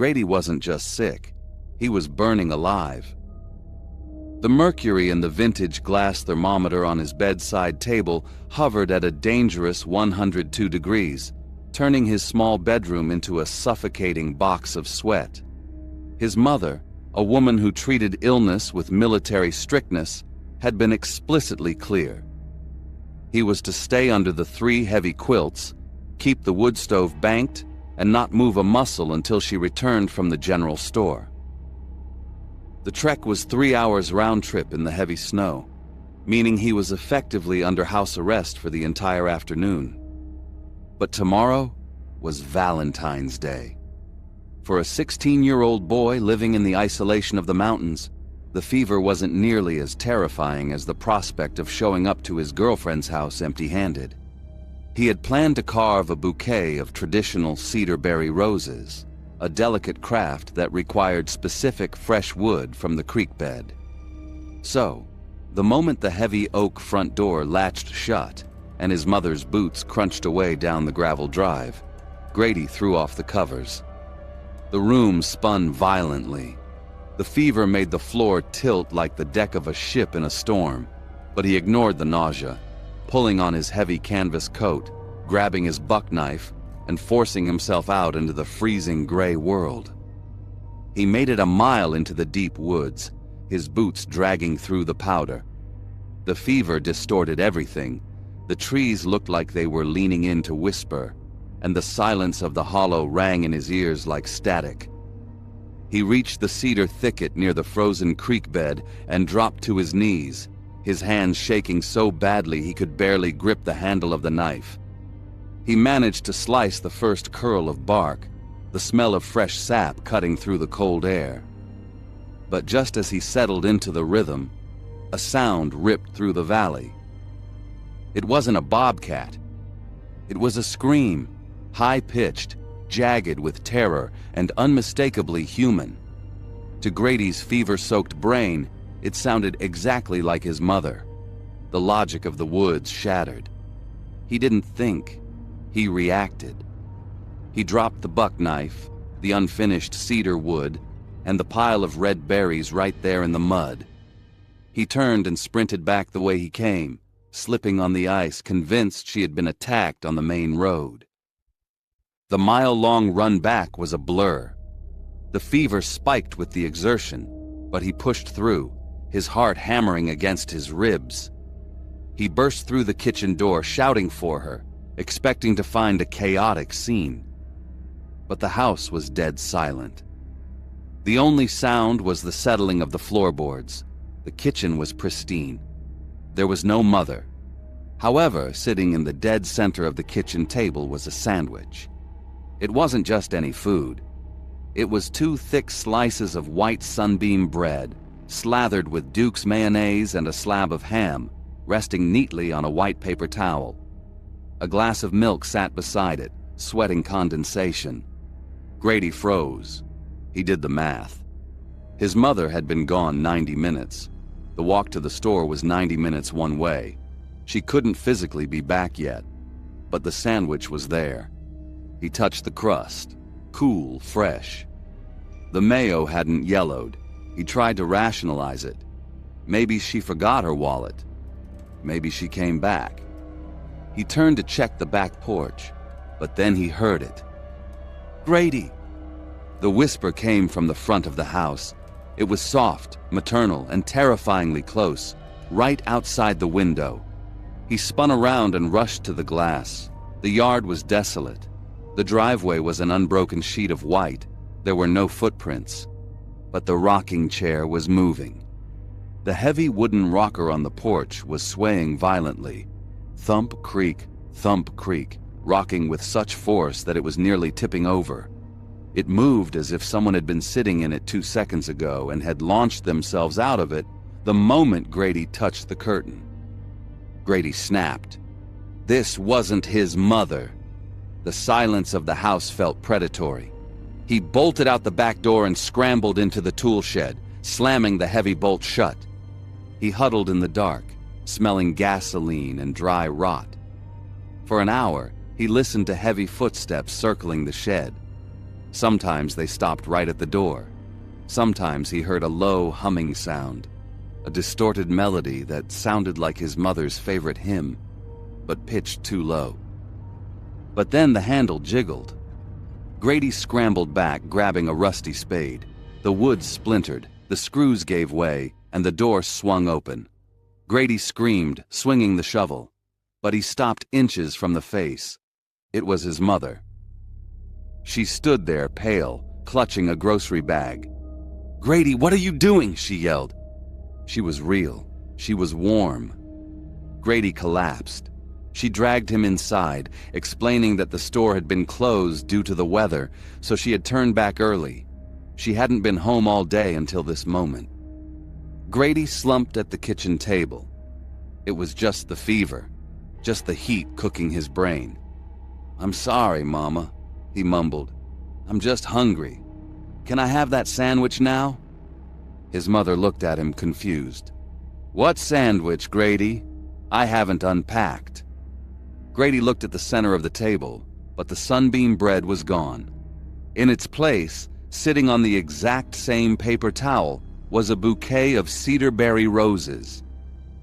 Grady wasn't just sick, he was burning alive. The mercury in the vintage glass thermometer on his bedside table hovered at a dangerous 102 degrees, turning his small bedroom into a suffocating box of sweat. His mother, a woman who treated illness with military strictness, had been explicitly clear. He was to stay under the 3 heavy quilts, keep the wood stove banked, and not move a muscle until she returned from the general store. The trek was 3 hours round trip in the heavy snow, meaning he was effectively under house arrest for the entire afternoon. But tomorrow was Valentine's Day. For a 16-year-old boy living in the isolation of the mountains, the fever wasn't nearly as terrifying as the prospect of showing up to his girlfriend's house empty-handed. He had planned to carve a bouquet of traditional Cedar Berry Roses, a delicate craft that required specific fresh wood from the creek bed. So, the moment the heavy oak front door latched shut and his mother's boots crunched away down the gravel drive, Grady threw off the covers. The room spun violently. The fever made the floor tilt like the deck of a ship in a storm, but he ignored the nausea, pulling on his heavy canvas coat, grabbing his buck knife, and forcing himself out into the freezing gray world. He made it a mile into the deep woods, his boots dragging through the powder. The fever distorted everything. The trees looked like they were leaning in to whisper, and the silence of the hollow rang in his ears like static. He reached the cedar thicket near the frozen creek bed and dropped to his knees, his hands shaking so badly he could barely grip the handle of the knife. He managed to slice the first curl of bark, the smell of fresh sap cutting through the cold air. But just as he settled into the rhythm, a sound ripped through the valley. It wasn't a bobcat. It was a scream, high-pitched, jagged with terror, and unmistakably human. To Grady's fever-soaked brain, it sounded exactly like his mother. The logic of the woods shattered. He didn't think. He reacted. He dropped the buck knife, the unfinished cedar wood, and the pile of red berries right there in the mud. He turned and sprinted back the way he came, slipping on the ice, convinced she had been attacked on the main road. The mile-long run back was a blur. The fever spiked with the exertion, but he pushed through, his heart hammering against his ribs. He burst through the kitchen door, shouting for her, expecting to find a chaotic scene. But the house was dead silent. The only sound was the settling of the floorboards. The kitchen was pristine. There was no mother. However, sitting in the dead center of the kitchen table was a sandwich. It wasn't just any food. It was 2 thick slices of white sunbeam bread, slathered with Duke's mayonnaise and a slab of ham, resting neatly on a white paper towel. A glass of milk sat beside it, sweating condensation. Grady froze. He did the math. His mother had been gone 90 minutes. The walk to the store was 90 minutes one way. She couldn't physically be back yet, but the sandwich was there. He touched the crust, cool, fresh. The mayo hadn't yellowed. He tried to rationalize it. Maybe she forgot her wallet. Maybe she came back. He turned to check the back porch, but then he heard it. "Grady!" The whisper came from the front of the house. It was soft, maternal, and terrifyingly close, right outside the window. He spun around and rushed to the glass. The yard was desolate. The driveway was an unbroken sheet of white. There were no footprints. But the rocking chair was moving. The heavy wooden rocker on the porch was swaying violently. Thump, creak, rocking with such force that it was nearly tipping over. It moved as if someone had been sitting in it 2 seconds ago and had launched themselves out of it the moment Grady touched the curtain. Grady snapped. This wasn't his mother. The silence of the house felt predatory. He bolted out the back door and scrambled into the tool shed, slamming the heavy bolt shut. He huddled in the dark, smelling gasoline and dry rot. For an hour, he listened to heavy footsteps circling the shed. Sometimes they stopped right at the door. Sometimes he heard a low humming sound, a distorted melody that sounded like his mother's favorite hymn, but pitched too low. But then the handle jiggled. Grady scrambled back, grabbing a rusty spade. The wood splintered, the screws gave way, and the door swung open. Grady screamed, swinging the shovel, but he stopped inches from the face. It was his mother. She stood there, pale, clutching a grocery bag. "Grady, what are you doing?" she yelled. She was real. She was warm. Grady collapsed. She dragged him inside, explaining that the store had been closed due to the weather, so she had turned back early. She hadn't been home all day until this moment. Grady slumped at the kitchen table. It was just the fever, just the heat cooking his brain. "I'm sorry, Mama," he mumbled. "I'm just hungry. Can I have that sandwich now?" His mother looked at him confused. "What sandwich, Grady? I haven't unpacked." Grady looked at the center of the table, but the sunbeam bread was gone. In its place, sitting on the exact same paper towel, was a bouquet of Cedar Berry Roses.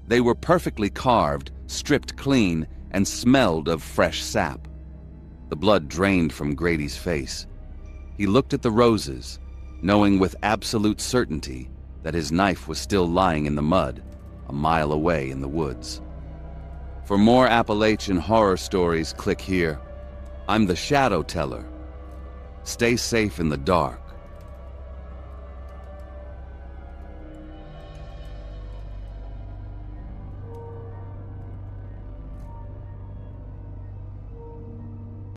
They were perfectly carved, stripped clean, and smelled of fresh sap. The blood drained from Grady's face. He looked at the roses, knowing with absolute certainty that his knife was still lying in the mud, a mile away in the woods. For more Appalachian horror stories, click here. I'm the Shadow Teller. Stay safe in the dark.